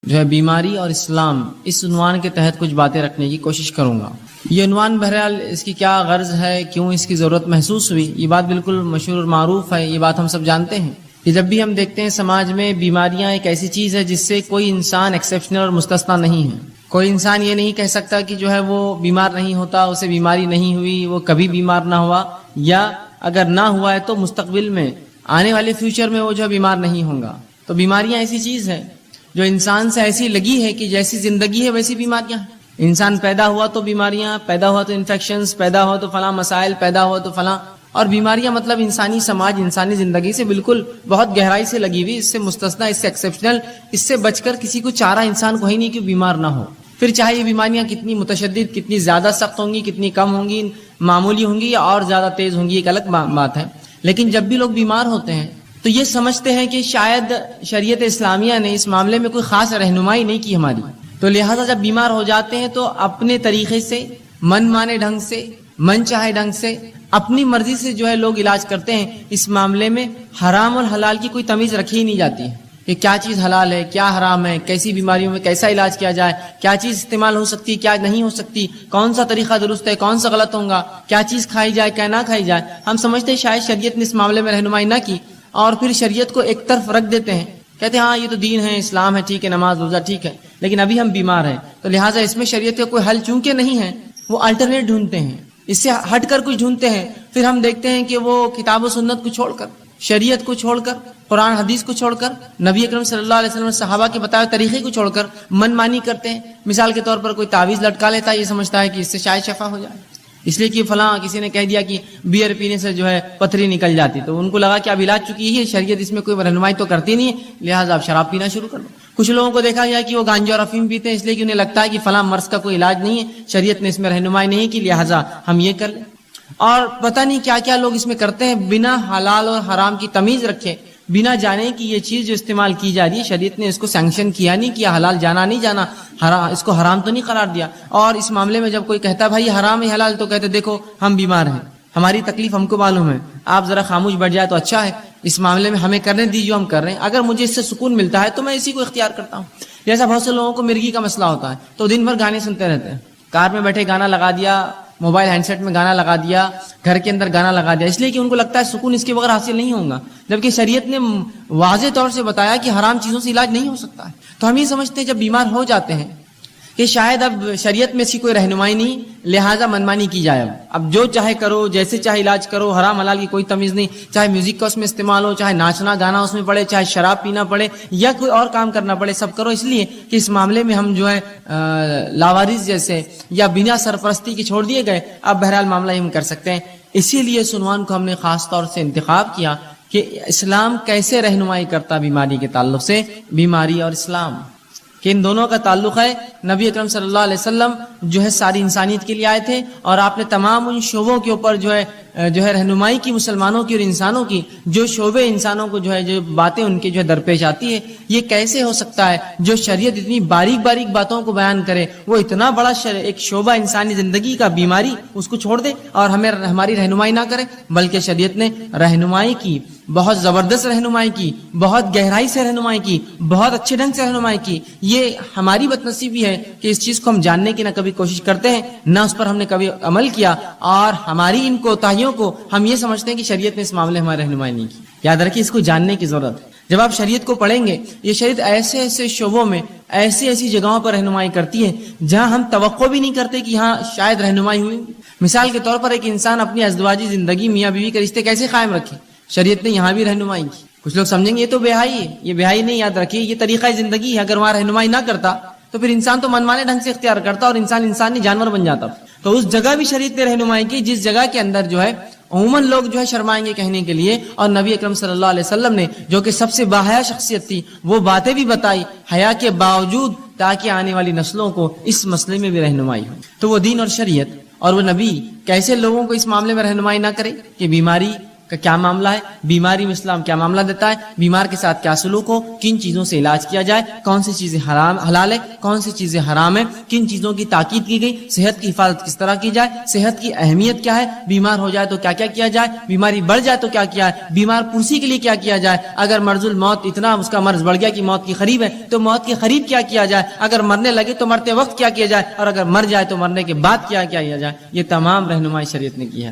جو ہے بیماری اور اسلام، اس عنوان کے تحت کچھ باتیں رکھنے کی کوشش کروں گا۔ یہ عنوان بہرحال اس کی کیا غرض ہے، کیوں اس کی ضرورت محسوس ہوئی، یہ بات بالکل مشہور اور معروف ہے، یہ بات ہم سب جانتے ہیں کہ جب بھی ہم دیکھتے ہیں سماج میں بیماریاں ایک ایسی چیز ہے جس سے کوئی انسان ایکسیپشنل اور مستثنا نہیں ہے۔ کوئی انسان یہ نہیں کہہ سکتا کہ جو ہے وہ بیمار نہیں ہوتا، اسے بیماری نہیں ہوئی، وہ کبھی بیمار نہ ہوا، یا اگر نہ ہوا ہے تو مستقبل میں آنے والے فیوچر میں وہ جو بیمار نہیں ہوگا۔ تو بیماریاں ایسی چیز ہے جو انسان سے ایسی لگی ہے کہ جیسی زندگی ہے ویسی بیماریاں ہیں۔ انسان پیدا ہوا تو بیماریاں، پیدا ہوا تو انفیکشنز، پیدا ہوا تو فلاں مسائل، پیدا ہوا تو فلاں، اور بیماریاں مطلب انسانی سماج، انسانی زندگی سے بالکل بہت گہرائی سے لگی ہوئی، اس سے مستثنا، اس سے ایکسیپشنل، اس سے بچ کر کسی کو چارہ انسان کو ہی نہیں کہ بیمار نہ ہو۔ پھر چاہے یہ بیماریاں کتنی متشدد، کتنی زیادہ سخت ہوں گی، کتنی کم ہوں گی، معمولی ہوں گی یا اور زیادہ تیز ہوں گی، ایک الگ بات ہے، لیکن جب بھی لوگ بیمار ہوتے ہیں تو یہ سمجھتے ہیں کہ شاید شریعت اسلامیہ نے اس معاملے میں کوئی خاص رہنمائی نہیں کی ہماری، تو لہٰذا جب بیمار ہو جاتے ہیں تو اپنے طریقے سے، من مانے ڈھنگ سے، من چاہے ڈھنگ سے، اپنی مرضی سے جو ہے لوگ علاج کرتے ہیں۔ اس معاملے میں حرام اور حلال کی کوئی تمیز رکھی ہی نہیں جاتی ہے کہ کیا چیز حلال ہے، کیا حرام ہے، کیسی بیماریوں میں کیسا علاج کیا جائے، کیا چیز استعمال ہو سکتی ہے، کیا نہیں ہو سکتی، کون سا طریقہ درست ہے، کون سا غلط ہوگا، کیا چیز کھائی جائے، کیا نہ کھائی جائے۔ ہم سمجھتے ہیں شاید شریعت نے اس معاملے میں رہنمائی نہ کی، اور پھر شریعت کو ایک طرف رکھ دیتے ہیں، کہتے ہیں ہاں یہ تو دین ہے، اسلام ہے، ٹھیک ہے، نماز روزہ ٹھیک ہے، لیکن ابھی ہم بیمار ہیں تو لہٰذا اس میں شریعت کا کوئی حل چونکہ نہیں ہے، وہ الٹرنیٹ ڈھونڈتے ہیں، اس سے ہٹ کر کچھ ڈھونڈتے ہیں۔ پھر ہم دیکھتے ہیں کہ وہ کتاب و سنت کو چھوڑ کر، شریعت کو چھوڑ کر، قرآن حدیث کو چھوڑ کر، نبی اکرم صلی اللہ علیہ وسلم صحابہ کے بتائے طریقے کو چھوڑ کر من مانی کرتے ہیں۔ مثال کے طور پر کوئی تعویذ لٹکا لیتا ہے، یہ سمجھتا ہے کہ اس سے شاید شفا ہو جائے، اس لیے کہ فلاں کسی نے کہہ دیا کہ بیئر پینے سے جو ہے پتھری نکل جاتی، تو ان کو لگا کہ اب علاج چکی ہے، شریعت اس میں کوئی رہنمائی تو کرتی نہیں ہے، لہٰذا آپ شراب پینا شروع کر دو۔ کچھ لوگوں کو دیکھا گیا کہ وہ گانجا اور افیم پیتے ہیں، اس لیے کہ انہیں لگتا ہے کہ فلاں مرض کا کوئی علاج نہیں ہے، شریعت نے اس میں رہنمائی نہیں کی، لہٰذا ہم یہ کر لیں۔ اور پتہ نہیں کیا کیا لوگ اس میں کرتے ہیں، بنا حلال اور حرام کی تمیز رکھے، بنا جانے کہ یہ چیز جو استعمال کی جا رہی ہے شریعت نے اس کو سینکشن کیا نہیں کیا، حلال جانا نہیں جانا، اس کو حرام تو نہیں قرار دیا۔ اور اس معاملے میں جب کوئی کہتا بھائی حرام ہے حلال، تو کہتے دیکھو ہم بیمار ہیں، ہماری تکلیف ہم کو معلوم ہے، آپ ذرا خاموش بیٹھ جائے تو اچھا ہے، اس معاملے میں ہمیں کرنے دیجیے، ہم کر رہے ہیں، اگر مجھے اس سے سکون ملتا ہے تو میں اسی کو اختیار کرتا ہوں۔ جیسا بہت سے لوگوں کو مرگی کا مسئلہ ہوتا ہے تو دن بھر گانے سنتے رہتے ہیں، کار میں بیٹھے گانا لگا دیا، موبائل ہینڈ سیٹ میں گانا لگا دیا، گھر کے اندر گانا لگا دیا، اس لیے کہ ان کو لگتا ہے سکون اس کے بغیر حاصل نہیں ہوگا، جبکہ شریعت نے واضح طور سے بتایا کہ حرام چیزوں سے علاج نہیں ہو سکتا ہے۔ تو ہم یہ سمجھتے ہیں جب بیمار ہو جاتے ہیں کہ شاید اب شریعت میں اس کی کوئی رہنمائی نہیں، لہٰذا منمانی کی جائے، اب جو چاہے کرو، جیسے چاہے علاج کرو، حرام حلال کی کوئی تمیز نہیں، چاہے میوزک کا اس میں استعمال ہو، چاہے ناچنا گانا اس میں پڑے، چاہے شراب پینا پڑے یا کوئی اور کام کرنا پڑے، سب کرو، اس لیے کہ اس معاملے میں ہم جو ہے لاوارث جیسے یا بنا سرپرستی کے چھوڑ دیے گئے، اب بہرحال معاملہ ہم کر سکتے ہیں۔ اسی لیے اس عنوان کو ہم نے خاص طور سے انتخاب کیا کہ اسلام کیسے رہنمائی کرتا بیماری کے تعلق سے، بیماری اور اسلام، کہ ان دونوں کا تعلق ہے۔ نبی اکرم صلی اللہ علیہ وسلم جو ہے ساری انسانیت کے لیے آئے تھے، اور آپ نے تمام ان شعبوں کے اوپر جو ہے رہنمائی کی، مسلمانوں کی اور انسانوں کی، جو شعبے انسانوں کو جو ہے جو باتیں ان کے جو ہے درپیش آتی ہے، یہ کیسے ہو سکتا ہے جو شریعت اتنی باریک باریک باتوں کو بیان کرے، وہ اتنا بڑا ایک شعبہ انسانی زندگی کا بیماری اس کو چھوڑ دے اور ہماری رہنمائی نہ کرے، بلکہ شریعت نے رہنمائی کی، بہت زبردست رہنمائی کی، بہت گہرائی سے رہنمائی کی، بہت اچھے ڈھنگ سے رہنمائی کی۔ یہ ہماری بد نصیبی ہے کہ اس چیز کو ہم جاننے کی نہ کبھی کوشش کرتے ہیں، نہ اس پر ہم نے کبھی عمل کیا، اور ہماری ان کوتاہیوں کو ہم یہ سمجھتے ہیں کہ شریعت نے اس معاملے ہماری رہنمائی نہیں کی۔ یاد رکھیے اس کو جاننے کی ضرورت ہے۔ جب آپ شریعت کو پڑھیں گے، یہ شریعت ایسے ایسے شعبوں میں، ایسی ایسی جگہوں پر رہنمائی کرتی ہے جہاں ہم توقع بھی نہیں کرتے کہ ہاں شاید رہنمائی ہوئی۔ مثال کے طور پر ایک انسان اپنی ازدواجی زندگی، میاں بیوی کے رشتے کیسے قائم رکھے، شریعت نے یہاں بھی رہنمائی کی۔ کچھ لوگ سمجھیں گے یہ تو بےحائی ہے، یہ بےحائی نہیں، یاد رکھیے یہ طریقہ زندگی ہے، اگر وہاں رہنمائی نہ کرتا تو پھر انسان تو منمانے ڈھنگ سے اختیار کرتا اور انسان نہیں جانور بن جاتا۔ تو اس جگہ بھی شریعت نے رہنمائی کی جس جگہ کے اندر جو ہے عموماً لوگ جو ہے شرمائیں گے کہنے کے لیے، اور نبی اکرم صلی اللہ علیہ وسلم نے جو کہ سب سے باحیا شخصیت تھی، وہ باتیں بھی بتائی حیا کے باوجود، تاکہ آنے والی نسلوں کو اس مسئلے میں بھی رہنمائی ہو۔ تو وہ دین اور شریعت اور وہ نبی کیسے لوگوں کو اس معاملے میں رہنمائی نہ کرے کہ بیماری کا کیا معاملہ ہے، بیماری میں اسلام کیا معاملہ دیتا ہے، بیمار کے ساتھ کیا سلوک ہو، کن چیزوں سے علاج کیا جائے، کون سی چیزیں حلال ہے، کون سی چیزیں حرام ہے، کن چیزوں کی تاکید کی گئی، صحت کی حفاظت کس طرح کی جائے، صحت کی اہمیت کیا ہے، بیمار ہو جائے تو کیا کیا کیا جائے، بیماری بڑھ جائے تو کیا کیا ہے، بیمار پرسی کے لیے کیا کیا جائے، اگر مرض الموت اتنا اس کا مرض بڑھ گیا کہ موت کی قریب ہے تو موت کے قریب کیا کیا جائے، اگر مرنے لگے تو مرتے وقت کیا کیا جائے، اور اگر مر جائے تو مرنے کے بعد کیا کیا جائے. یہ تمام رہنمائی شریعت نے کی ہے.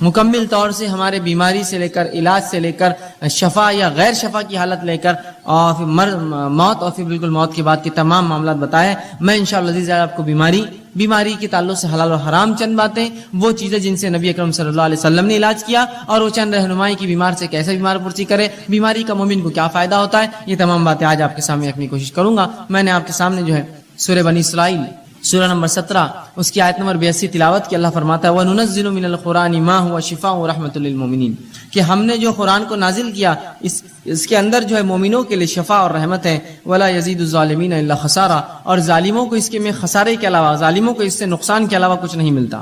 مکمل طور سے ہمارے بیماری سے لے کر علاج سے لے کر شفا یا غیر شفا کی حالت لے کر اور پھر موت اور پھر بالکل موت کے بعد کے تمام معاملات بتائے. میں انشاءاللہ عزیز آپ کو بیماری کے تعلق سے حلال و حرام چند باتیں، وہ چیزیں جن سے نبی اکرم صلی اللہ علیہ وسلم نے علاج کیا، اور وہ چند رہنمائی کی بیمار سے کیسے بیمار پرسی کرے، بیماری کا مومن کو کیا فائدہ ہوتا ہے، یہ تمام باتیں آج آپ کے سامنے رکھنے کی کوشش کروں گا. میں نے آپ کے سامنے جو ہے سورہ بنی اسرائیل سورہ نمبر 17 اس کی آیت نمبر 82 تلاوت کی. اللہ فرماتا ہے وَنُنَزِّلُ مِنَ الْقُرْآنِ مَا هُوَ شِفَاءٌ وَرَحْمَةٌ لِّلْمُؤْمِنِينَ، کہ ہم نے جو قرآن کو نازل کیا اس کے اندر جو ہے مومنوں کے لیے شفا اور رحمت ہے. وَلَا يَزِيدُ الظَّالِمِينَ إِلَّا خَسَارًا، اور ظالموں کو اس کے میں خسارے کے علاوہ، ظالموں کو اس سے نقصان کے علاوہ کچھ نہیں ملتا.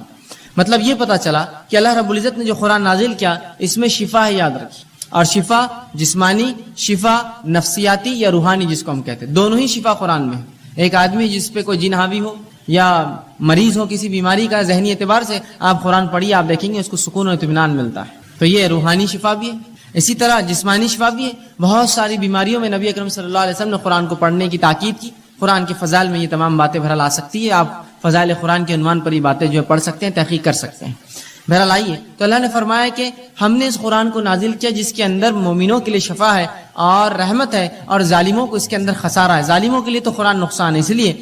مطلب یہ پتہ چلا کہ اللہ رب العزت نے جو قرآن نازل کیا اس میں شفا ہے، یاد رکھیے. اور شفا جسمانی، شفا نفسیاتی یا روحانی جس کو ہم کہتے ہیں، دونوں ہی شفا قرآن میں ہے. ایک آدمی جس پہ کوئی جن حاوی ہو یا مریض ہو کسی بیماری کا، ذہنی اعتبار سے آپ قرآن پڑھیے، آپ دیکھیں گے اس کو سکون و اطمینان ملتا ہے. تو یہ روحانی شفا بھی ہے. اسی طرح جسمانی شفا بھی ہے. بہت ساری بیماریوں میں نبی اکرم صلی اللہ علیہ وسلم نے قرآن کو پڑھنے کی تاکید کی. قرآن کے فضائل میں یہ تمام باتیں بہرحال آ سکتی ہے. آپ فضائل قرآن کے عنوان پر یہ باتیں جو ہے پڑھ سکتے ہیں، تحقیق کر سکتے ہیں. بہرحال آئیے، تو اللہ نے فرمایا کہ ہم نے اس قرآن کو نازل کیا جس کے اندر مومنوں کے لیے شفا ہے اور رحمت ہے، اور ظالموں کو اس کے اندر خسارہ ہے. ظالموں کے لیے تو قرآن نقصان ہے، اس لیے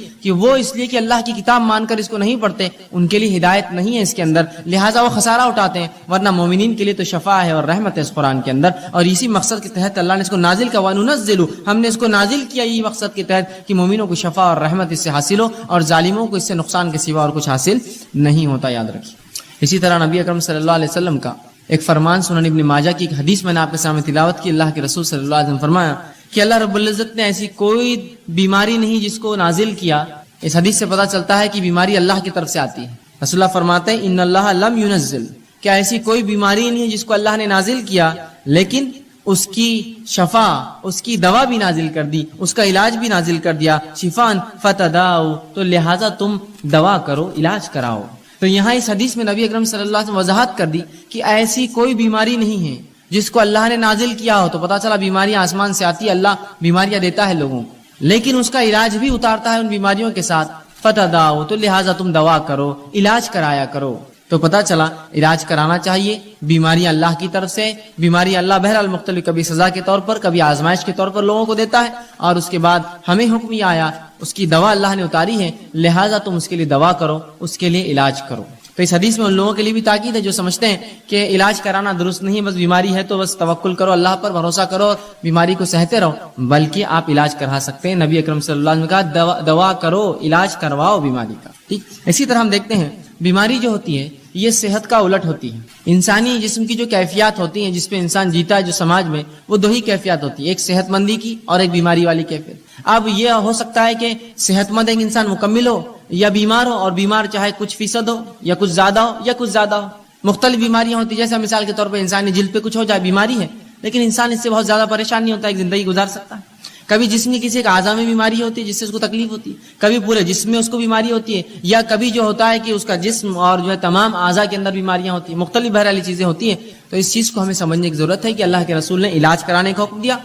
کہ اللہ کی کتاب مان کر اس کو نہیں پڑھتے، ان کے لیے ہدایت نہیں ہے اس کے اندر، لہٰذا وہ خسارہ اٹھاتے ہیں. ورنہ مومنین کے لیے تو شفا ہے اور رحمت ہے اس قرآن کے اندر. اور اسی مقصد کے تحت اللہ نے اس کو نازل کیا. وَنُنَزِّلُ، ہم نے اس کو نازل کیا یہ مقصد کے تحت کہ مومنوں کو شفا اور رحمت اس سے حاصل ہو، اور ظالموں کو اس سے نقصان کے سوا اور کچھ حاصل نہیں ہوتا. یاد رکھیے. اسی طرح نبی اکرم صلی اللہ علیہ وسلم کا ایک فرمان سنن ابن ماجہ کی ایک حدیث میں نے آپ کے سامنے تلاوت کی. اللہ کے رسول صلی اللہ علیہ وسلم فرمایا کہ اللہ رب العزت نے ایسی کوئی بیماری نہیں جس کو نازل کیا. اس حدیث سے پتہ چلتا ہے کہ بیماری اللہ کی طرف سے آتی ہے. رسول اللہ فرماتے ہیں ان اللہ لم ينزل، کیا ایسی کوئی بیماری نہیں ہے جس کو اللہ نے نازل کیا لیکن اس کی شفا، اس کی دوا بھی نازل کر دی، اس کا علاج بھی نازل کر دیا. شفان فتداؤ، تو لہٰذا تم دوا کرو، علاج کراؤ. تو یہاں اس حدیث میں نبی اکرم صلی اللہ علیہ وسلم وضاحت کر دی کہ ایسی کوئی بیماری نہیں ہے جس کو اللہ نے نازل کیا ہو. تو پتہ چلا بیماریاں آسمان سے آتی ہے، اللہ بیماریاں دیتا ہے لوگوں کو، لیکن اس کا علاج بھی اتارتا ہے ان بیماریوں کے ساتھ. فتداؤ، تو لہٰذا تم دوا کرو، علاج کرایا کرو. تو پتہ چلا علاج کرانا چاہیے. بیماری اللہ کی طرف سے، بیماری اللہ بہرحال مختلف، کبھی سزا کے طور پر، کبھی آزمائش کے طور پر لوگوں کو دیتا ہے، اور اس کے بعد ہمیں حکم یہ آیا، اس کی دوا اللہ نے اتاری ہے، لہٰذا تم اس کے لیے دوا کرو، اس کے لیے علاج کرو. تو اس حدیث میں ان لوگوں کے لیے بھی تاکید ہے جو سمجھتے ہیں کہ علاج کرانا درست نہیں، بس بیماری ہے تو بس توکل کرو، اللہ پر بھروسہ کرو اور بیماری کو سہتے رہو، بلکہ آپ علاج کرا سکتے ہیں. نبی اکرم صلی اللہ علیہ وسلم نے کہا دوا کرو، علاج کرواؤ بیماری کا. ٹھیک. اسی طرح ہم دیکھتے ہیں بیماری جو ہوتی ہے یہ صحت کا الٹ ہوتی ہے. انسانی جسم کی جو کیفیات ہوتی ہیں جس پہ انسان جیتا ہے جو سماج میں، وہ دو ہی کیفیات ہوتی ہے، ایک صحت مندی کی اور ایک بیماری والی کیفیت. اب یہ ہو سکتا ہے کہ صحت مند ایک انسان مکمل ہو یا بیمار ہو، اور بیمار چاہے کچھ فیصد ہو یا کچھ زیادہ ہو یا کچھ زیادہ ہو. مختلف بیماریاں ہوتی ہیں، جیسے مثال کے طور پر انسانی جلد پہ کچھ ہو جائے، بیماری ہے، لیکن انسان اس سے بہت زیادہ پریشان نہیں ہوتا، ایک زندگی گزار سکتا ہے. کبھی جسم کی کسی ایک اعضاء میں بیماری ہوتی ہے جس سے اس کو تکلیف ہوتی ہے، کبھی پورے جسم میں اس کو بیماری ہوتی ہے، یا کبھی جو ہوتا ہے کہ اس کا جسم اور جو ہے تمام اعضاء کے اندر بیماریاں ہوتی ہیں، مختلف بہرحال چیزیں ہوتی ہیں. تو اس چیز کو ہمیں سمجھنے کی ضرورت ہے کہ اللہ کے رسول نے علاج کرانے کا حکم دیا.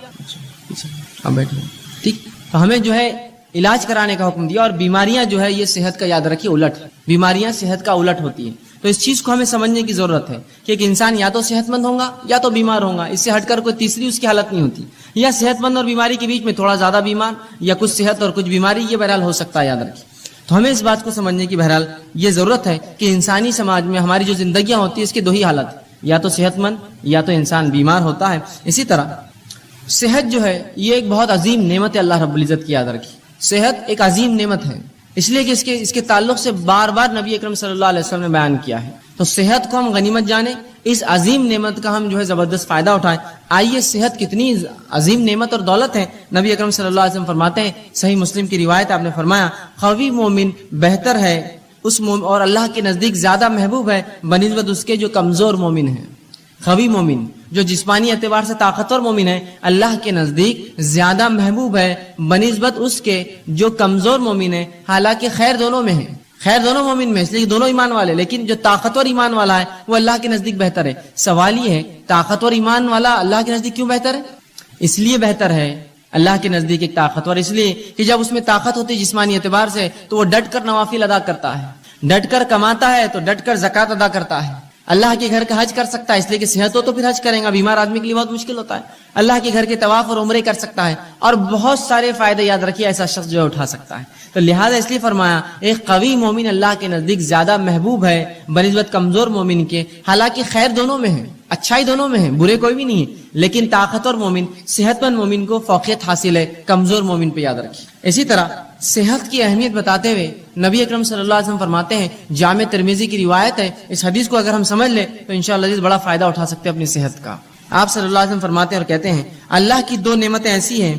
ٹھیک. تو ہمیں جو ہے علاج کرانے کا حکم دیا، اور بیماریاں جو ہے یہ صحت کا، یاد رکھیے، الٹ، بیماریاں صحت کا الٹ ہوتی ہیں. تو اس چیز کو ہمیں سمجھنے کی ضرورت ہے کہ ایک انسان یا تو صحت مند ہوگا یا تو بیمار ہوگا، اس سے ہٹ کر کوئی تیسری اس کی حالت نہیں ہوتی، یا صحت مند اور بیماری کے بیچ میں تھوڑا زیادہ بیمار، یا کچھ صحت اور کچھ بیماری، یہ بہرحال ہو سکتا ہے. یاد رکھیے. تو ہمیں اس بات کو سمجھنے کی بہرحال یہ ضرورت ہے کہ انسانی سماج میں ہماری جو زندگیاں ہوتی ہیں اس کے دو ہی حالت، یا تو صحت مند یا تو انسان بیمار ہوتا ہے. اسی طرح صحت جو ہے یہ ایک بہت عظیم نعمت ہے اللہ رب العزت کی. یاد رکھیے، صحت ایک عظیم نعمت ہے، اس لیے کہ اس کے تعلق سے بار بار نبی اکرم صلی اللہ علیہ وسلم نے بیان کیا ہے. تو صحت کو ہم غنیمت جانیں، اس عظیم نعمت کا ہم جو ہے زبردست فائدہ اٹھائیں. آئیے، صحت کتنی عظیم نعمت اور دولت ہے. نبی اکرم صلی اللہ علیہ وسلم فرماتے ہیں، صحیح مسلم کی روایت، آپ نے فرمایا قوی مومن بہتر ہے اس مومن، اور اللہ کے نزدیک زیادہ محبوب ہے بنسبت اس کے جو کمزور مومن ہیں. قوی مومن جو جسمانی اعتبار سے طاقتور مومن ہے اللہ کے نزدیک زیادہ محبوب ہے بنسبت اس کے جو کمزور مومن ہے، حالانکہ خیر دونوں میں ہے، خیر دونوں مومن میں، اس لیے دونوں ایمان والے، لیکن جو طاقتور ایمان والا ہے وہ اللہ کے نزدیک بہتر ہے۔ سوال یہ ہے طاقتور ایمان والا اللہ کے نزدیک کیوں بہتر ہے؟ اس لیے بہتر ہے اللہ کے نزدیک ایک طاقتور، اس لیے کہ جب اس میں طاقت ہوتی ہے جسمانی اعتبار سے تو وہ ڈٹ کر نوافل ادا کرتا ہے، ڈٹ کر کماتا ہے تو ڈٹ کر زکوٰۃ ادا کرتا ہے، اللہ کے گھر کا حج کر سکتا ہے، اس لیے کہ صحت ہو تو پھر حج کریں گا، بیمار آدمی کے لیے بہت مشکل ہوتا ہے، اللہ کے گھر کے طواف اور عمرے کر سکتا ہے، اور بہت سارے فائدے یاد رکھیے ایسا شخص جو ہے اٹھا سکتا ہے۔ تو لہٰذا اس لیے فرمایا ایک قوی مومن اللہ کے نزدیک زیادہ محبوب ہے بنسبت کمزور مومن کے، حالانکہ خیر دونوں میں ہے، اچھائی دونوں میں ہے، برے کوئی بھی نہیں ہے، لیکن طاقتور مومن صحت مند مومن کو فوقیت حاصل ہے کمزور مومن پہ، یاد رکھیے۔ اسی طرح صحت کی اہمیت بتاتے ہوئے نبی اکرم صلی اللہ علیہ وسلم فرماتے ہیں، جامع ترمذی کی روایت ہے، اس حدیث کو اگر ہم سمجھ لیں تو انشاءاللہ عزیز بڑا فائدہ اٹھا سکتے ہیں اپنی صحت کا۔ آپ صلی اللہ علیہ وسلم فرماتے ہیں اور کہتے ہیں اللہ کی دو نعمتیں ایسی ہیں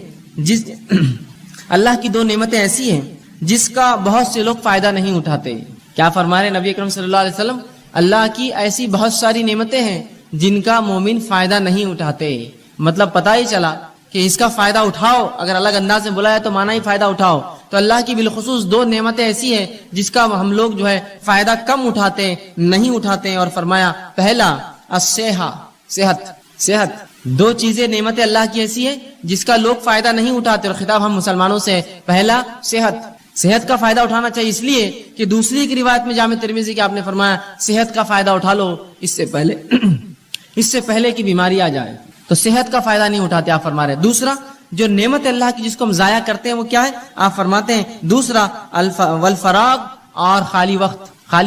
اللہ کی دو نعمتیں ایسی ہیں جس کا بہت سے لوگ فائدہ نہیں اٹھاتے۔ کیا فرما رہے نبی اکرم صلی اللہ علیہ وسلم؟ اللہ کی ایسی بہت ساری نعمتیں ہیں جن کا مومن فائدہ نہیں اٹھاتے، مطلب پتہ ہی چلا کہ اس کا فائدہ اٹھاؤ، اگر الگ انداز میں بولا ہے تو مانا ہی فائدہ اٹھاؤ۔ تو اللہ کی بالخصوص دو نعمتیں ایسی ہیں جس کا ہم لوگ جو ہے فائدہ کم اٹھاتے نہیں اٹھاتے، اور فرمایا پہلا صحت۔ دو چیزیں نعمتیں اللہ کی ایسی ہے جس کا لوگ فائدہ نہیں اٹھاتے، اور خطاب ہم مسلمانوں سے، پہلا صحت کا فائدہ اٹھانا چاہیے، اس لیے کہ دوسری کی روایت میں جامع ترمذی کی آپ نے فرمایا صحت کا فائدہ اٹھا لو اس سے پہلے کہ بیماری آ جائے، تو صحت کا فائدہ نہیں اٹھاتے آپ فرما رہے۔ دوسرا جو نعمت اللہ کی جس کو ہم ضائع کرتے ہیں وہ کیا ہے؟ آپ فرماتے ہیں دوسرا والفراغ اور خالی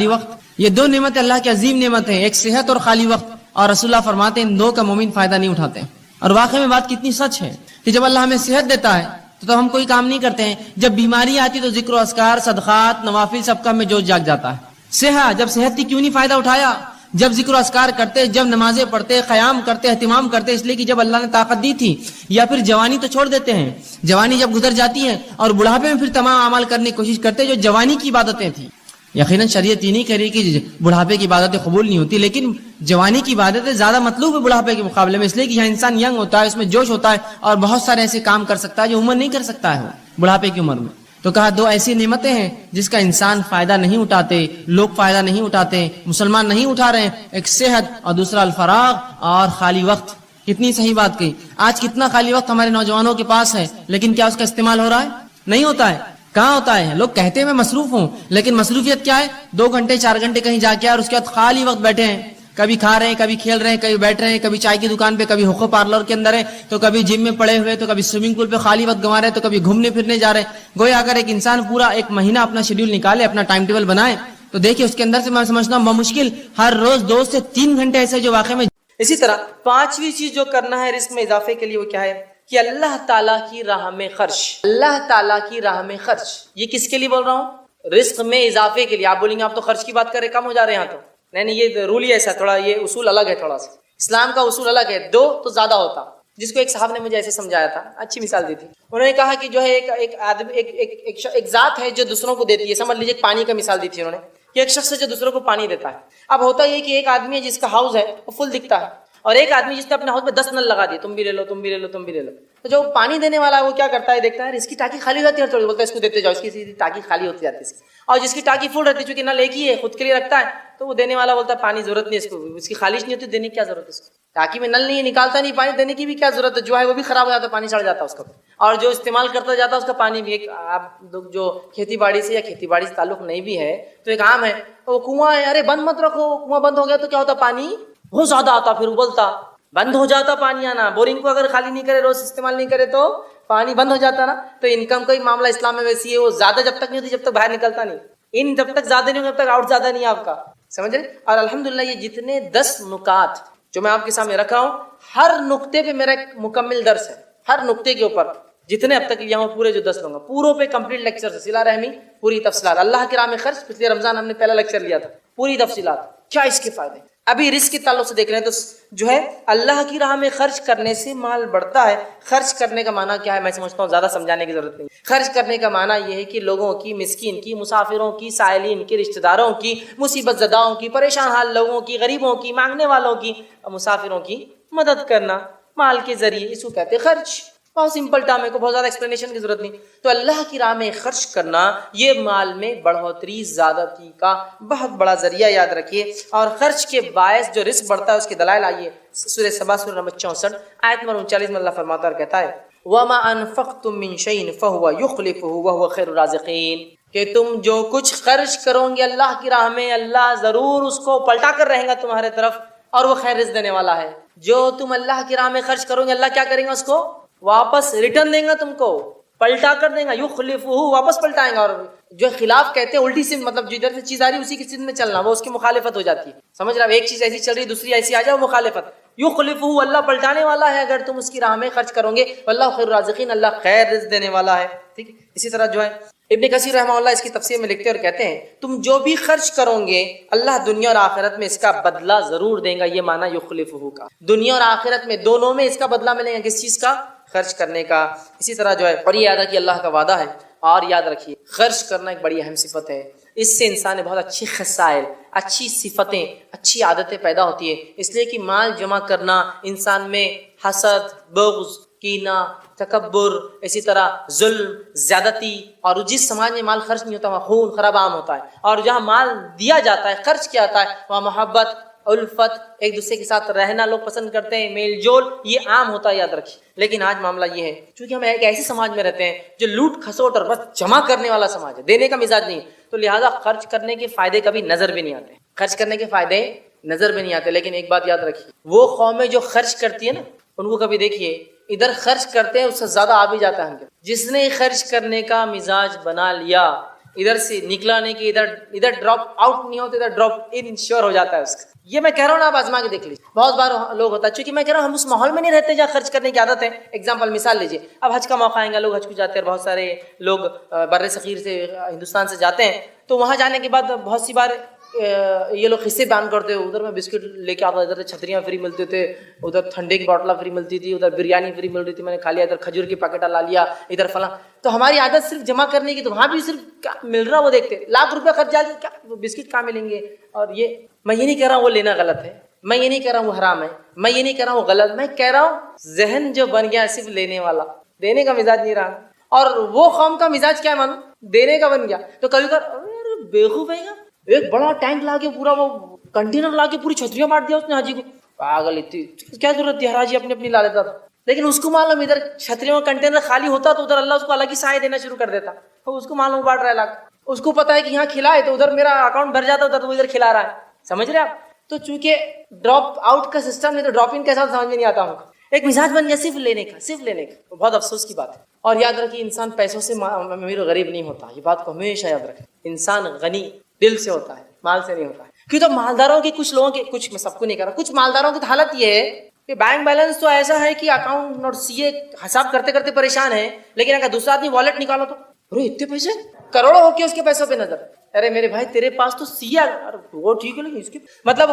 وقت۔ یہ دو نعمت اللہ کی عظیم نعمت ہے، ایک صحت اور خالی وقت، اور رسول اللہ فرماتے ہیں ان دو کا مومن فائدہ نہیں اٹھاتے۔ اور واقعی میں بات کتنی سچ ہے کہ جب اللہ ہمیں صحت دیتا ہے تو ہم کوئی کام نہیں کرتے ہیں، جب بیماری آتی تو ذکر و اذکار، صدقات، نوافل سب کا میں جوش جاگ جاتا ہے۔ جب صحت کی کیوں نہیں فائدہ اٹھایا؟ جب ذکر و اذکار کرتے، جب نمازیں پڑھتے، قیام کرتے، اہتمام کرتے، اس لیے کہ جب اللہ نے طاقت دی تھی۔ یا پھر جوانی تو چھوڑ دیتے ہیں، جوانی جب گزر جاتی ہے اور بڑھاپے میں پھر تمام اعمال کرنے کی کوشش کرتے جو جوانی کی عبادتیں تھیں۔ یقیناً شریعت یہ نہیں کہہ رہی کہ بڑھاپے کی عبادتیں قبول نہیں ہوتی، لیکن جوانی کی عبادتیں زیادہ مطلوب ہے بڑھاپے کے مقابلے میں، اس لیے کہ یہاں انسان ینگ ہوتا ہے، اس میں جوش ہوتا ہے، اور بہت سارے ایسے کام کر سکتا ہے جو عمر نہیں کر سکتا ہے وہ بڑھاپے کی عمر میں۔ تو کہا دو ایسی نعمتیں ہیں جس کا انسان فائدہ نہیں اٹھاتے، لوگ فائدہ نہیں اٹھاتے، مسلمان نہیں اٹھا رہے ہیں، ایک صحت اور دوسرا الفراغ اور خالی وقت۔ کتنی صحیح بات کہی۔ آج کتنا خالی وقت ہمارے نوجوانوں کے پاس ہے، لیکن کیا اس کا استعمال ہو رہا ہے؟ نہیں ہوتا ہے۔ کہاں ہوتا ہے؟ لوگ کہتے ہیں میں مصروف ہوں، لیکن مصروفیت کیا ہے؟ 2 گھنٹے 4 گھنٹے کہیں جا کے اور اس کے بعد خالی وقت بیٹھے ہیں، کبھی کھا رہے ہیں، کبھی کھیل رہے ہیں، کبھی بیٹھ رہے ہیں، کبھی چائے کی دکان پہ، کبھی حقوق پارلر کے اندر ہے، تو کبھی جم میں پڑے ہوئے، تو کبھی سوئمنگ پول پہ خالی وقت گنوا رہے ہیں، تو کبھی گھومنے پھرنے جا رہے ہیں۔ گویا اگر ایک انسان پورا 1 مہینہ اپنا شیڈیول نکالے، اپنا ٹائم ٹیبل بنائے، تو دیکھیں اس کے اندر سے میں سمجھتا ہوں بمشکل ہر روز 2 سے 3 گھنٹے ایسے جو واقعی میں۔ اسی طرح 5ویں چیز جو کرنا ہے رزق میں اضافے کے لیے وہ کیا ہے؟ کہ اللہ تعالیٰ کی راہ میں خرچ۔ اللہ تعالیٰ کی راہ میں خرچ، یہ کس کے لیے بول رہا ہوں؟ رزق میں اضافے کے لیے۔ آپ بولیں گے آپ تو خرچ کی بات کر رہے، کم ہو جا رہے ہیں یہاں تو۔ نہیں، یہ رول ہی ایسا، تھوڑا یہ اصول الگ ہے، تھوڑا سا اسلام کا اصول الگ ہے۔ 2 تو زیادہ ہوتا، جس کو ایک صاحب نے مجھے ایسے سمجھایا تھا، اچھی مثال دی تھی۔ انہوں نے کہا کہ جو ہے ایک ذات ہے جو دوسروں کو دیتی ہے، سمجھ لیجیے پانی کا مثال دی تھی انہوں نے، کہ ایک شخص ہے جو دوسروں کو پانی دیتا ہے۔ اب ہوتا یہ کہ ایک آدمی ہے جس کا ہاؤس ہے وہ فل دکھتا ہے، اور ایک آدمی جس نے اپنے ہاؤس میں 10 نل لگا دیے، تم بھی لے لو، تم بھی لے لو، تم بھی لے لو۔ تو جو پانی دینے والا ہے وہ کیا کرتا ہے؟ دیکھتا ہے اس کی ٹانکی خالی ہوتی ہے، تھوڑی بولتا ہے اس کو دیتے جاؤ، اس کی ٹانکی خالی ہوتی جاتی ہے، اور جس کی ٹانکی فل رہتی ہے چونکہ نل ایک ہی ہے خود کے لیے رکھتا ہے، تو وہ دینے والا بولتا ہے پانی ضرورت نہیں اس کو، اس کی خالص نہیں ہوتی، دینے کی کیا ضرورت ہے اس کو، ٹانکی میں نل نہیں ہے، نکالتا نہیں پانی، دینے کی بھی کیا ضرورت ہے، جو ہے وہ بھی خراب ہو جاتا ہے، پانی سڑ جاتا ہے اس کا، اور جو استعمال کرتا جاتا ہے اس کا پانی بھی۔ ایک آپ لوگ جو کھیتی باڑی سے یا کھیتی باڑی سے تعلق نہیں بھی ہے تو ایک عام ہے، وہ کنواں ہے، ارے بند مت رکھو، کنواں بند ہو گیا تو کیا ہوتا، پانی بہت زیادہ آتا، پھر ابلتا، بند ہو جاتا پانی آنا۔ بورنگ کو اگر خالی نہیں کرے، روز استعمال نہیں کرے تو پانی بند ہو جاتا نا۔ تو انکم کا ہی معاملہ اسلام میں ویسی ہے، وہ زیادہ جب تک نہیں ہوتی جب تک باہر نکلتا نہیں، ان جب تک زیادہ نہیں ہوگا جب تک آؤٹ زیادہ نہیں ہے آپ کا، سمجھ رہے؟ اور الحمدللہ یہ جتنے 10 نکات جو میں آپ کے سامنے رکھا ہوں، ہر نقطے پہ میرا ایک مکمل درس ہے، ہر نقطے کے اوپر جتنے اب تک یہاں پورے جو 10 لوں گا پوروں پہ کمپلیٹ لیکچر ہے، صلہ رحمی پوری تفصیلات، اللہ کی راہ میں خرچ، پچھلے رمضان ہم نے پہلا لیکچر لیا تھا، پوری تفصیلات، کیا اس کے فائدے۔ ابھی رزق کے تعلق سے دیکھ رہے ہیں تو جو ہے اللہ کی راہ میں خرچ کرنے سے مال بڑھتا ہے۔ خرچ کرنے کا معنی کیا ہے؟ میں سمجھتا ہوں زیادہ سمجھانے کی ضرورت نہیں۔ خرچ کرنے کا معنی یہ ہے کہ لوگوں کی، مسکین کی، مسافروں کی، سائلین کی، رشتہ داروں کی، مصیبت زداؤں کی، پریشان حال لوگوں کی، غریبوں کی، مانگنے والوں کی، مسافروں کی مدد کرنا مال کے ذریعے، اس کو کہتے ہیں خرچ. بہت سمپل ٹرم ہے، کو بہت زیادہ ایکسپلینیشن کی ضرورت نہیں. تو اللہ کی راہ میں خرچ کرنا یہ مال میں بڑھوتری زیادتی کا بہت بڑا ذریعہ، یاد رکھیے. اور خرچ کے باعث جو رزق بڑھتا ہے اس کے دلائل آئیے سورہ سبا سورہ نمبر 64 آیت نمبر 39 میں اللہ فرماتا ہے اور کہتا ہے وَمَا أَنفَقْتُم مِّن شَيْءٍ فَهُوَ يُخْلِفُهُ وَهُوَ خَيْرُ الرَّازِقِينَ، کہ تم جو کچھ خرچ کرو گے اللہ کی راہ میں اللہ ضرور اس کو پلٹا کر رہے گا تمہارے طرف، اور وہ خیر رزق دینے والا ہے. جو تم اللہ کی راہ میں خرچ کرو گے اللہ کیا کریں گا، اس کو واپس ریٹرن دیں گا، تم کو پلٹا کر دیں گا. یخلفہ، واپس پلٹائیں گا. اور جو خلاف کہتے ہیں الٹی سے، مطلب جدھر سے چیز آ رہی ہے اسی کی سمت میں چلنا، وہ اس کی مخالفت ہو جاتی ہے. سمجھ رہا، ایک چیز ایسی چل رہی دوسری ایسی آ جائے، وہ مخالفت. یخلفہ، اللہ پلٹانے والا ہے اگر تم اس کی راہ میں خرچ کرو گے. اللہ خیر الرازقین، اللہ خیر رزق دینے والا ہے. ٹھیک ہے. اسی طرح جو ہے ابن کثیر رحمہ اللہ اس کی تفسیر میں لکھتے ہیں اور کہتے ہیں تم جو بھی خرچ کرو گے اللہ دنیا اور آخرت میں اس کا بدلہ ضرور دیں گا. یہ معنی یخلفہ کا، دنیا اور آخرت میں دونوں میں اس کا بدلہ ملے گا. کس چیز کا؟ خرچ کرنے کا. اسی طرح جو ہے اور یہ یاد رکھیے اللہ کا وعدہ ہے. اور یاد رکھیے خرچ کرنا ایک بڑی اہم صفت ہے. اس سے انسان نے بہت اچھی خصائل، اچھی صفتیں، اچھی عادتیں پیدا ہوتی ہے. اس لیے کہ مال جمع کرنا انسان میں حسد، بغض، کینہ، تکبر، اسی طرح ظلم، زیادتی، اور جس سماج میں مال خرچ نہیں ہوتا وہاں خون خراب عام ہوتا ہے. اور جہاں مال دیا جاتا ہے، خرچ کیا جاتا ہے، وہاں محبت، الفت، ایک دوسرے کے ساتھ رہنا لوگ پسند کرتے ہیں، میل جول، یہ عام ہوتا ہے. یاد رکھیے. لیکن آج معاملہ یہ ہے چونکہ ہم ایک ایسے سماج میں رہتے ہیں جو لوٹ کھسوٹ اور بس جمع کرنے والا سماج ہے، دینے کا مزاج نہیں ہے، تو لہٰذا خرچ کرنے کے فائدے کبھی نظر بھی نہیں آتے. خرچ کرنے کے فائدے نظر بھی نہیں آتے. لیکن ایک بات یاد رکھیے، وہ قومیں جو خرچ کرتی ہے نا، ان کو کبھی دیکھیے ادھر خرچ کرتے ہیں اس سے زیادہ آ بھی جاتا ہے. جس نے خرچ کرنے کا مزاج بنا لیا، ادھر سے نکلا نہیں کہ ادھر ڈراپ آؤٹ نہیں ہوتا، ادھر ڈراپ ان شیور ہو جاتا ہے اس کا. یہ میں کہہ رہا ہوں نا، آپ آزما کے دیکھ لیجیے. بہت بار لوگ ہوتا ہے، چونکہ میں کہہ رہا ہوں ہم اس ماحول میں نہیں رہتے جہاں خرچ کرنے کی عادت ہے. ایگزامپل مثال لیجیے، اب حج کا موقع آئے گا، لوگ حج کو جاتے ہیں، بہت سارے لوگ بر صغیر سے ہندوستان سے جاتے ہیں. تو وہاں جانے کے بعد بہت سی بار یہ لوگ قصے بیان کرتے ہیں، ادھر میں بسکٹ لے کے آتا، ادھر چھتریاں فری ملتے تھے، ادھر ٹھنڈے کی بوٹلیں فری ملتی تھی، ادھر بریانی فری مل رہی تھی، میں نے کھا لیا، ادھر کھجور کی پیکٹ لا لیا، ادھر فلاں. تو ہماری عادت صرف جمع کرنے کی، تو وہاں بھی صرف کیا مل رہا وہ دیکھتے، لاکھ روپے خرچ جا کے کیا بسکٹ کہاں ملیں گے. اور یہ میں یہ نہیں کہہ رہا ہوں وہ لینا غلط ہے، میں یہ نہیں کہہ رہا ہوں وہ حرام ہے، میں یہ نہیں کہہ رہا ہوں وہ غلط، میں کہہ رہا ہوں ذہن جو بن گیا صرف لینے والا، دینے کا مزاج نہیں رہا. اور وہ قوم کا مزاج کیا مانو، دینے کا بن گیا. تو کبھی کبھار بیوقوف ہے گا، ایک بڑا ٹینک لا کے پورا وہ کنٹینر لا کے پوری چھتریاں بانٹ دیا اس نے حاجی کو. پاگل، اتنی کیا ضرورت تھی، ہر حاجی اپنی اپنی لا لیتا تھا. لیکن اس کو معلوم ادھر چھتریوں کا کنٹینر خالی ہوتا تو ادھر اللہ اس کو الگ ہی سائے دینا شروع کر دیتا. تو اس کو معلوم بانٹ رہا ہے، اس کو پتا ہے کہ یہاں کھلائے تو ادھر میرا اکاؤنٹ بھر جاتا، ادھر تو ادھر کھلا رہا ہے. سمجھ رہے آپ. تو چونکہ ڈراپ آؤٹ کا سسٹم ہے تو ڈراپ ان کے ساتھ سمجھ میں نہیں آتا ہوں. ایک مزاج بن گیا صرف لینے کا، صرف لینے کا. بہت افسوس کی بات ہے. اور یاد رکھیے انسان پیسوں سے امیر و غریب نہیں ہوتا، یہ بات کو ہمیشہ یاد رکھیں. انسان غنی دل سے ہوتا ہے، مال سے نہیں ہوتا ہے. کیوں؟ تو مالداروں کی، کچھ لوگوں کے، کچھ میں سب کو نہیں کر رہا، کچھ مالداروں کی حالت یہ ہے کہ بینک بیلنس تو ایسا ہے کہ اکاؤنٹ اور سی اے حساب کرتے کرتے پریشان ہے، لیکن اگر دوسرا آدمی والیٹ نکالو تو ارے اتنے پیسے، کروڑوں ہو کے اس کے پیسوں پہ نظر. ارے میرے بھائی تیرے پاس تو سی اے، وہ ٹھیک ہے لیکن اس کے مطلب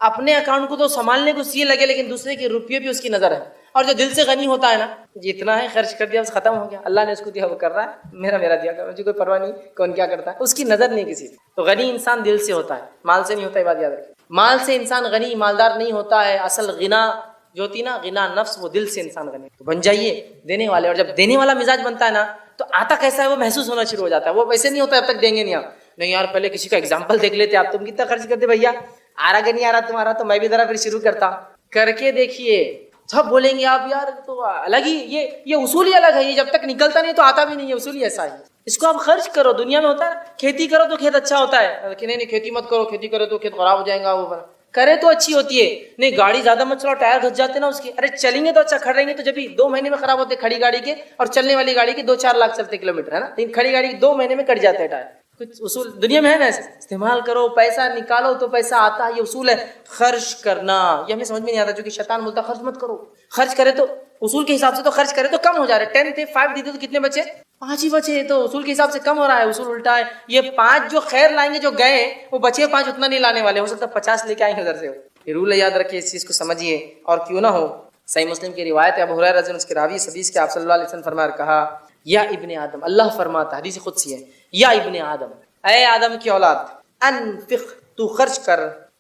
اپنے اکاؤنٹ کو تو سنبھالنے کو سی اے لگے لیکن دوسرے کے روپیے بھی اس کی نظر ہے. اور جو دل سے غنی ہوتا ہے نا، جتنا ہے خرچ کر دیا بس ختم ہو گیا، اللہ نے اس کو دیا وہ کر رہا ہے، میرا دیا کر، مجھے کوئی پرواہ نہیں کون کیا کرتا ہے، اس کی نظر نہیں کسی. تو غنی انسان دل سے ہوتا ہے، مال سے نہیں ہوتا. یہ بات یاد رکھیں. مال سے انسان غنی مالدار نہیں ہوتا ہے. اصل غنا جو ہوتی نا، غنا نفس، وہ دل سے انسان غنی. تو بن جائیے دینے والے. اور جب دینے والا مزاج بنتا ہے نا تو آتا کیسا ہے وہ محسوس ہونا شروع ہو جاتا ہے. وہ ویسے نہیں ہوتا جب تک دیں گے نہیں. آپ نہیں یار پہلے کسی کا ایگزامپل دیکھ لیتے، آپ تم کتنا خرچ کرتے بھیا، آ رہا کہ نہیں آ رہا تمہارا، تو میں بھی ذرا پھر شروع کرتا. کر کے دیکھیے، سب بولیں گے آپ یار تو الگ ہی، یہ اصول ہی الگ ہے، یہ جب تک نکلتا نہیں تو آتا بھی نہیں ہے. اصول ہی ایسا ہے. اس کو آپ خرچ کرو. دنیا میں ہوتا ہے کھیتی کرو تو کھیت اچھا ہوتا ہے، کہ نہیں کھیتی مت کرو، کھیتی کرو تو کھیت خراب ہو جائے گا. وہ کرے تو اچھی ہوتی ہے. نہیں گاڑی زیادہ مت چلاؤ، ٹائر گھس جاتے نا اس کے. ارے چلیں گے تو اچھا، کھڑ رہیں گے تو جب بھی 2 مہینے میں خراب ہوتے کھڑی گاڑی کے، اور چلنے والی گاڑی کے 2-4 لاکھ چلتے کلومیٹر ہے نا، لیکن کھڑی گاڑی کے 2 مہینے میں کٹ جاتے ہیں ٹائر. کچھ اصول دنیا میں ہے نا ایسے. استعمال کرو، پیسہ نکالو تو پیسہ آتا ہے. یہ اصول ہے. خرچ کرنا یہ ہمیں سمجھ میں نہیں آتا، چونکہ شیطان بولتا خرچ مت کرو. خرچ کرے تو اصول کے حساب سے تو خرچ کرے تو کم ہو جا رہے. 10 تھے 5 دیتے تو کتنے بچے؟ 5 ہی بچے. تو اصول کے حساب سے کم ہو رہا ہے. اصول الٹا ہے. یہ 5 جو خیر لائیں گے، جو گئے وہ بچے 5 اتنا نہیں لانے والے، ہو سکتا 50 لے کے آئیں گے ادھر سے. یہ رول یاد رکھیے، اس چیز کو سمجھیے. اور کیوں نہ ہو، صحیح مسلم کی روایت ہے، ابو ہریرہ رضی اللہ عنہ اس کے راوی حدیث کے آپ صلی اللہ علیہ وسلم فرمایا، کہا یا ابن آدم، اللہ فرماتا ہے، حدیث قدسی ہے، یا ابن آدم، اے آدم کی اولاد، انفق، تو خرچ کر،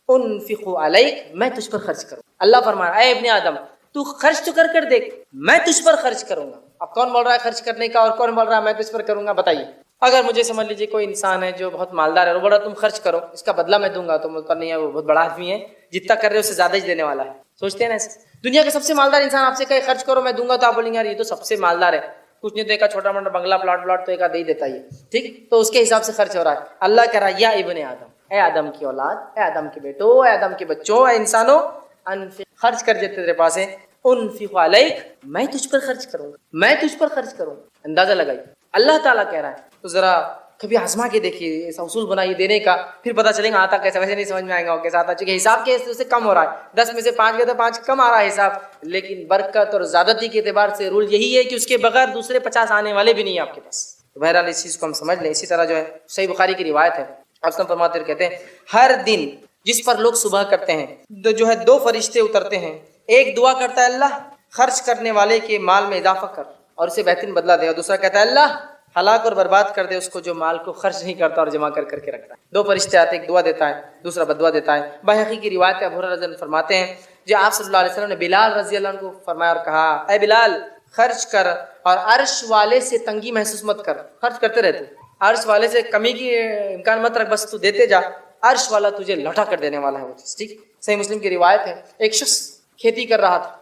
انفق علیک، میں تجھ پر خرچ کروں. اللہ فرما رہا ہے اے ابن آدم تو خرچ تو کر دیکھ، میں تجھ پر خرچ کروں گا۔ اب کون بول رہا ہے خرچ کرنے کا اور کون بول رہا ہے میں تجھ پر کروں گا؟ بتائیے۔ اگر مجھے سمجھ لیجیے کوئی انسان ہے جو بہت مالدار ہے، وہ بڑا تم خرچ کرو اس کا بدلہ میں دوں گا، تو مطلب نہیں ہے وہ بہت بڑا آدمی ہے، جتنا کر رہے اس سے زیادہ ہی دینے والا ہے، سوچتے ہیں نا ایسے؟ دنیا کا سب سے مالدار انسان آپ سے کہے خرچ کرو میں دوں گا، تو آپ بولیں گے یار یہ تو سب سے مالدار ہے، کچھ نہیں تو ایک چھوٹا موٹا بنگلہ پلاٹ تو ایک دے ہی دیتا ہے، ٹھیک، تو اس کے حساب سے خرچ ہو رہا ہے۔ اللہ کہہ رہا ہے یا ابن آدم، اے آدم کی اولاد، اے آدم کے بیٹو، اے آدم کے بچوں، اے انسانوں، انفق، خرچ کر جتنے تیرے پاس ہے، انفق علیک، میں تجھ پر خرچ کروں گا، میں تجھ پر خرچ کروں گا۔ اندازہ لگائیے اللہ تعالیٰ کہہ رہا ہے، تو ذرا کبھی آزما کے دیکھیے، ایسا اصول بنائیے دینے کا، پھر پتہ چلے گا آتا کیسا، ویسے نہیں سمجھ میں آئے گا کیسا آتا، چونکہ حساب کے سے کم ہو رہا ہے، 10 میں سے 5 گئے تو 5 کم آ رہا ہے حساب، لیکن برکت اور زیادتی کے اعتبار سے رول یہی ہے کہ اس کے بغیر دوسرے 50 آنے والے بھی نہیں ہیں آپ کے پاس۔ تو بہرحال اس چیز کو ہم سمجھ لیں۔ اسی طرح جو ہے صحیح بخاری کی روایت ہے، آپ فرماتے ہیں کہتے ہیں ہر دن جس پر لوگ صبح کرتے ہیں جو ہے 2 فرشتے اترتے ہیں، ایک دعا کرتا ہے اللہ خرچ کرنے والے کے مال میں اضافہ کر اور اسے بہترین بدلہ دے، اور دوسرا کہتا ہے اللہ ہلاک اور برباد کر دے اس کو جو مال کو خرچ نہیں کرتا اور جمع کر کے رکھتا ہے۔ 2 فرشتے آتے، ایک دعا دیتا ہے، دوسرا بددعا دیتا ہے۔ بحقی کی روایت ہے، ابو ہریرہ رضی اللہ عنہ فرماتے ہیں جو آپ صلی اللہ علیہ وسلم نے بلال رضی اللہ عنہ کو فرمایا اور کہا اے بلال خرچ کر اور عرش والے سے تنگی محسوس مت کر، خرچ کرتے رہتے، عرش والے سے کمی کی امکان مت رکھ، بس تو دیتے جا، عرش والا تجھے لوٹا کر دینے والا ہے وہ چیز، ٹھیک۔ صحیح مسلم کی روایت ہے، ایک شخص کھیتی کر رہا تھا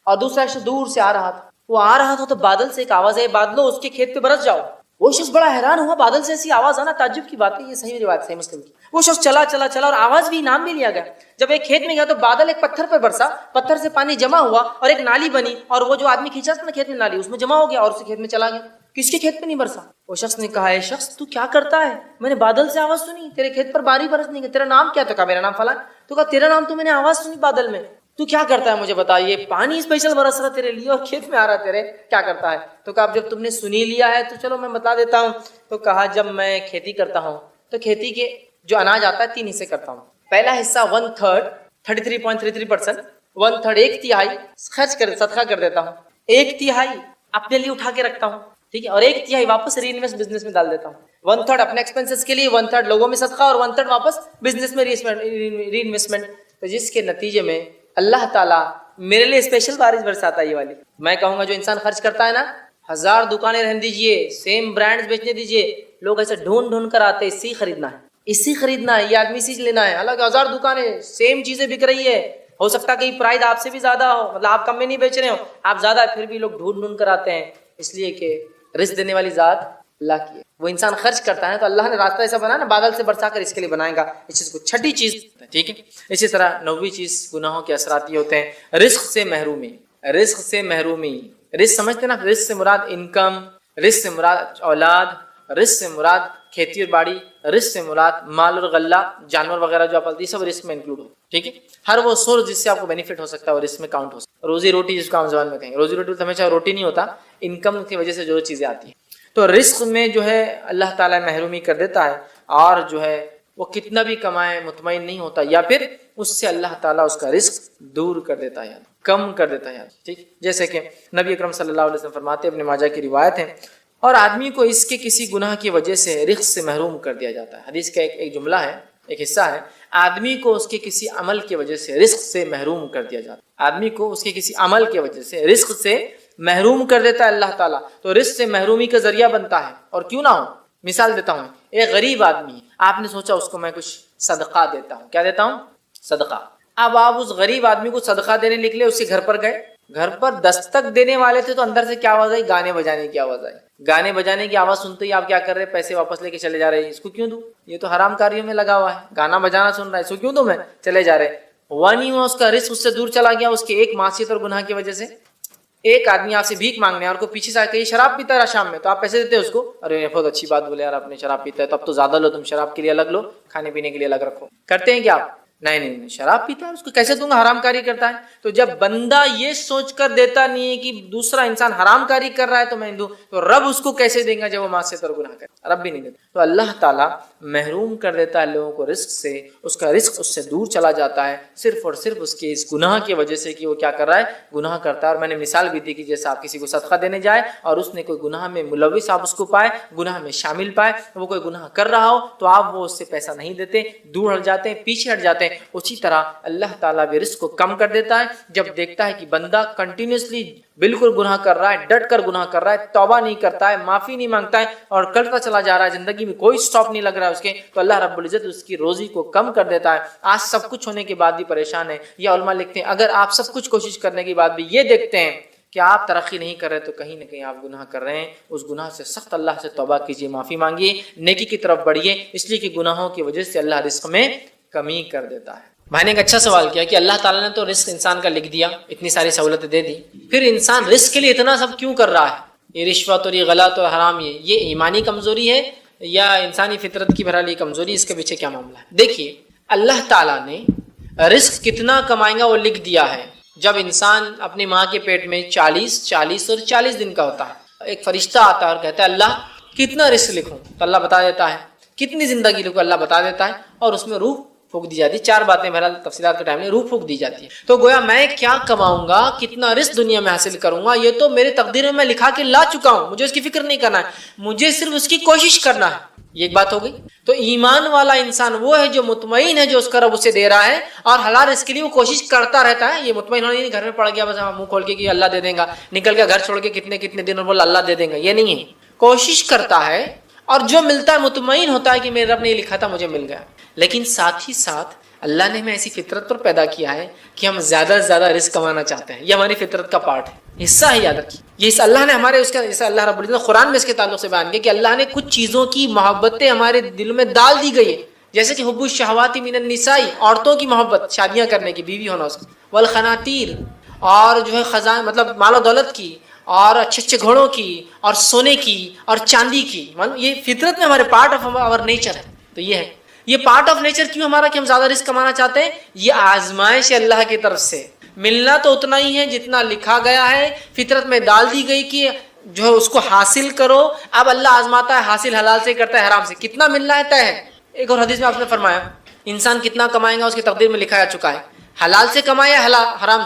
اور دوسرا شخص دور سے آ رہا تھا، وہ آ رہا تھا تو بادل سے ایک آواز ہے بادلو اس کے کھیت پہ برس جاؤ۔ وہ شخص بڑا حیران ہوا، بادل سے ایسی آواز آنا تعجب کی بات ہے، یہ صحیح روایت صحیح مسلم کی۔ وہ شخص چلا اور آواز بھی نام بھی لیا گیا، جب ایک کھیت میں گیا تو بادل ایک پتھر پر برسا، پتھر سے پانی جمع ہوا اور ایک نالی بنی، اور وہ جو آدمی کھینچا تھا نا کھیت میں نالی اس میں جمع ہو گیا اور اس کھیت میں چلا گیا۔ کس کے کھیت پہ نہیں برسا؟ وہ شخص نے کہا اے شخص تو کیا کرتا ہے، میں نے بادل سے آواز سنی، تیرے کھیت پر باری برس نہیں گئی، تیرا نام کیا؟ تو کہا میرا نام فلاں۔ تو کہا تیرا نام تو میں نے آواز سنی بادل میں، تو کیا کرتا ہے مجھے بتا، یہ پانی اسپیشل برس رہا تیرے لیے اور کھیت میں آ رہا تیرے، کیا کرتا ہے؟ تو کہا جب تم نے سنی لیا ہے تو چلو میں بتا دیتا ہوں۔ تو کہا جب میں کھیتی کرتا ہوں تو کھیتی کے جو اناج آتا ہے 3 حصے کرتا ہوں، پہلا حصہ 1/3 33.33%، 1/3 ایک تہائی خرچ کر صدقہ کر دیتا ہوں، 1/3 اپنے لیے اٹھا کے رکھتا ہوں، ٹھیک ہے، اور 1/3 واپس ری انویسٹ بزنس میں ڈال دیتا ہوں، 1/3 اپنے ایکسپینسز کے لیے، 1/3 لوگوں میں صدقہ اور 1/3 واپس بزنس میں ری انویسٹمنٹ۔ تو جس کے نتیجے میں اللہ تعالیٰ میرے لیے اسپیشل بارش برساتا ہے یہ والی۔ میں کہوں گا جو انسان خرچ کرتا ہے نا، 1000 دکانیں رہن دیجئے، سیم برانڈز بیچنے دیجئے، لوگ ایسے ڈھونڈ کر آتے اسی خریدنا ہے، اسی خریدنا ہے، یہ آدمی اسی لینا ہے، حالانکہ 1000 دکانیں سیم چیزیں بک رہی ہے، ہو سکتا ہے کہیں پرائز آپ سے بھی زیادہ ہو، مطلب آپ کم میں نہیں بیچ رہے ہو، آپ زیادہ ہے، پھر بھی لوگ ڈھونڈ کر آتے ہیں، اس لیے کہ رزق دینے والی ذات اللہ کی ہے۔ وہ انسان خرچ کرتا ہے تو اللہ نے راستہ ایسا بنا نا بادل سے برسا کر اس کے لیے بنائے گا اس چیز کو۔ چھٹی چیز، ٹھیک ہے، اسی طرح 9ویں چیز گناہوں کے اثرات یہ ہوتے ہیں رزق سے محرومی۔ رزق سے محرومی، رزق سمجھتے نا، رزق سے مراد انکم، رزق سے مراد اولاد، رزق سے مراد کھیتی اور باڑی، رزق سے مراد مال اور غلہ، جانور وغیرہ جو آپ پالتے ہیں سب رزق میں انکلوڈ ہو، ٹھیک ہے۔ ہر وہ سورس جس سے آپ کو بینیفٹ ہو سکتا ہے اور رزق میں کاؤنٹ ہو سکتا ہے۔ روزی روٹی جس کو عام زبان میں کہیں، روزی روٹی تو ہمیشہ روٹی نہیں ہوتا، انکم کی وجہ سے جو چیزیں آتی ہیں، تو رزق میں جو ہے اللہ تعالیٰ محرومی کر دیتا ہے، اور جو ہے وہ کتنا بھی کمائے مطمئن نہیں ہوتا، یا پھر اس سے اللہ تعالیٰ اس کا رزق دور کر دیتا ہے، کم کر دیتا ہے، ٹھیک۔ جیسے کہ نبی اکرم صلی اللہ علیہ وسلم فرماتے ہیں، ابن ماجہ کی روایت ہے، اور آدمی کو اس کے کسی گناہ کی وجہ سے رزق سے محروم کر دیا جاتا ہے۔ حدیث کا ایک جملہ ہے، ایک حصہ ہے، آدمی کو اس کے کسی عمل کی وجہ سے رزق سے محروم کر دیا جاتا ہے، آدمی کو اس کے کسی عمل کی وجہ سے رزق سے محروم کر دیتا ہے اللہ تعالیٰ، تو رزق سے محرومی کا ذریعہ بنتا ہے۔ اور کیوں نہ ہو، مثال دیتا ہوں، ایک غریب آدمی ہے، آپ نے سوچا اس کو میں کچھ صدقہ دیتا ہوں، کیا دیتا ہوں؟ صدقہ۔ اب آپ اس غریب آدمی کو صدقہ دینے نکلے، اس کے گھر پر گئے، گھر پر دستک دینے والے تھے تو اندر سے کیا آواز آئی؟ گانے بجانے کی آواز آئی۔ گانے بجانے کی آواز سنتے ہی آپ کیا کر رہے؟ پیسے واپس لے کے چلے جا رہے ہیں، اس کو کیوں دوں، یہ تو حرام کاریوں میں لگا ہوا ہے، گانا بجانا سن رہا ہے، اس کو کیوں دوں میں، چلے جا رہے۔ ہوا نہیں ہوا، اس کا رزق اس سے دور چلا گیا، اس کے ایک معصیت اور گناہ کی وجہ سے۔ ایک آدمی آپ سے بھیک مانگنے اور کو پیچھے سے آ کے یہ شراب پیتا رہا شام میں، تو آپ پیسے دیتے اس کو، ارے بہت اچھی بات بولے یار، آپ نے شراب پیتا ہے تو اب تو زیادہ لو، تم شراب کے لیے الگ لو، کھانے پینے کے لیے الگ رکھو، کرتے ہیں کیا آپ؟ نہیں، شراب پیتا ہے اس کو کیسے دوں گا، حرام کاری کرتا ہے۔ تو جب بندہ یہ سوچ کر دیتا نہیں ہے کہ دوسرا انسان حرام کاری کر رہا ہے تو میں دوں، تو رب اس کو کیسے دیں گا جب وہ معصیت اور گناہ کرے؟ رب بھی نہیں دیتا۔ تو اللہ تعالیٰ محروم کر دیتا ہے لوگوں کو رزق سے، اس کا رزق اس سے دور چلا جاتا ہے، صرف اور صرف اس کے اس گناہ کی وجہ سے کہ وہ کیا کر رہا ہے، گناہ کرتا ہے۔ اور میں نے مثال بھی دی کہ جیسے آپ کسی کو صدقہ دینے جائے اور اس نے کوئی گناہ میں ملوث آپ اس کو پائے، گناہ میں شامل پائے، وہ کوئی گناہ کر رہا ہو تو آپ وہ اس سے پیسہ نہیں دیتے، دور ہٹ جاتے ہیں، پیچھے ہٹ جاتے ہیں۔ اسی طرح اللہ تعالیٰ بھی رزق کو کم کر دیتا ہے جب دیکھتا ہے کہ بندہ کنٹینیوسلی بالکل گناہ کر رہا ہے، ڈٹ کر گناہ کر رہا ہے، توبہ نہیں کرتا ہے، معافی نہیں مانگتا ہے اور کرتا چلا جا رہا ہے، زندگی میں کوئی سٹاپ نہیں لگ رہا ہے اس کے، تو اللہ رب العزت اس کی روزی کو کم کر دیتا ہے۔ آج سب کچھ ہونے کے بعد بھی پریشان ہے، یا علماء لکھتے ہیں اگر آپ سب کچھ کوشش کرنے کے بعد بھی یہ دیکھتے ہیں کہ آپ ترقی نہیں کر رہے تو کہیں نہ کہیں آپ گناہ کر رہے ہیں، اس گناہ سے سخت اللہ سے توبہ کیجیے، معافی مانگیے، نیکی کی طرف بڑھیے، اس لیے کہ گناہوں کی وجہ سے اللہ رزق میں کمی کر دیتا ہے۔ بھائی نے ایک اچھا سوال کیا کہ اللہ تعالیٰ نے تو رزق انسان کا لکھ دیا، اتنی ساری سہولتیں دے دی، پھر انسان رزق کے لیے اتنا سب کیوں کر رہا ہے؟ یہ رشوت اور یہ غلط اور حرام، یہ ایمانی کمزوری ہے یا انسانی فطرت کی بہرحال یہ کمزوری، اس کے پیچھے کیا معاملہ ہے؟ دیکھیے اللہ تعالیٰ نے رزق کتنا کمائے گا وہ لکھ دیا ہے۔ جب انسان اپنی ماں کے پیٹ میں 40 دن کا ہوتا ہے، ایک فرشتہ آتا ہے اور کہتا ہے اللہ کتنا رزق لکھوں، تو اللہ بتا دیتا ہے، کتنی زندگی لکھوں اللہ بتا دیتا ہے، اور اس میں روح پھونک دی جاتی ہے۔ 4 باتیں بہرحال تفصیلات کے ٹائم میں روح پھونک دی جاتی ہے، تو گویا میں کیا کماؤں گا، کتنا رزق دنیا میں حاصل کروں گا، یہ تو میرے تقدیر میں لکھا کے لا چکا ہوں، مجھے اس کی فکر نہیں کرنا ہے، مجھے صرف اس کی کوشش کرنا ہے۔ یہ ایک بات ہو گئی۔ تو ایمان والا انسان وہ ہے جو مطمئن ہے، جو اس کا رب اسے دے رہا ہے اور حلال رزق کے لیے وہ کوشش کرتا رہتا ہے۔ یہ مطمئن ہونا نہیں گھر میں پڑ گیا بس منہ کھول کے کہ اللہ دے دے گا، نکل کے گھر چھوڑ کے کتنے دن اور بولا اللہ دے دے گا، یہ نہیں ہے۔ کوشش کرتا ہے اور جو ملتا ہے مطمئن ہوتا ہے کہ میرے رب نے یہ لکھا تھا مجھے مل گیا۔ لیکن ساتھ ہی ساتھ اللہ نے ہمیں ایسی فطرت پر پیدا کیا ہے کہ ہم زیادہ سے زیادہ رزق کمانا چاہتے ہیں، یہ ہماری فطرت کا پارٹ ہے، حصہ ہے، یاد رکھیے۔ یہ اس اللہ نے ہمارے اس کا جیسے اللہ رب العزت نے قرآن میں اس کے تعلق سے بیان کیا کہ اللہ نے کچھ چیزوں کی محبتیں ہمارے دل میں ڈال دی گئی ہے، جیسے کہ حب الشہوات من النساء، عورتوں کی محبت، شادیاں کرنے کی، بیوی ہونا اس کا، والقناطیر، اور جو ہے خزانہ مطلب مال و دولت کی، اور اچھے اچھے گھوڑوں کی، اور سونے کی، اور چاندی کی، یہ فطرت میں ہمارے پارٹ آف آور نیچر ہے۔ تو یہ ہے، یہ پارٹ آف نیچر کیوں ہمارا کہ ہم زیادہ رزق کمانا چاہتے ہیں؟ یہ آزمائش ہے اللہ کی طرف سے، ملنا تو اتنا ہی ہے جتنا لکھا گیا ہے، فطرت میں ڈال دی گئی کہ جو ہے اس کو حاصل کرو۔ اب اللہ آزماتا ہے، حاصل حلال سے کرتا ہے حرام سے، کتنا ملنا ہے طے ہے۔ ایک اور حدیث میں آپ نے فرمایا انسان کتنا کمائے گا اس کی تقدیر میں لکھا جا چکا ہے، حلال سے کمائے یا حرام